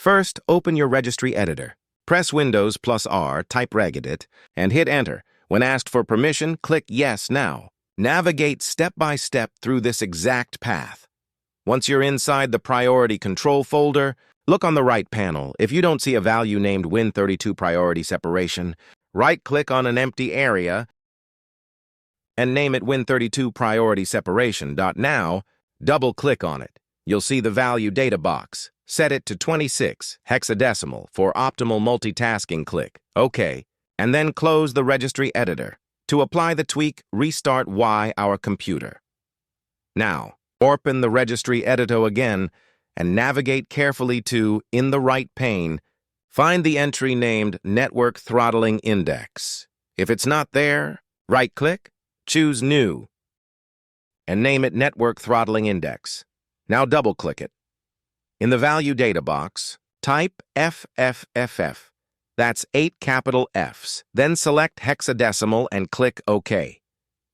First, open your registry editor. Press Windows plus R, type regedit, and hit Enter. When asked for permission, click Yes now. Navigate step by step through this exact path. Once you're inside the Priority Control folder, look on the right panel. If you don't see a value named Win32 Priority Separation, right-click on an empty area and name it Win32 Priority Separation. Now, double-click on it. You'll see the value data box. Set it to 26 hexadecimal for optimal multitasking. Click OK, and then close the registry editor. To apply the tweak, restart our computer. Now, open the registry editor again and navigate carefully to, in the right pane, find the entry named Network Throttling Index. If it's not there, right-click, choose New, and name it Network Throttling Index. Now double-click it. In the value data box, type FFFF. That's 8 capital Fs. Then select hexadecimal and click OK.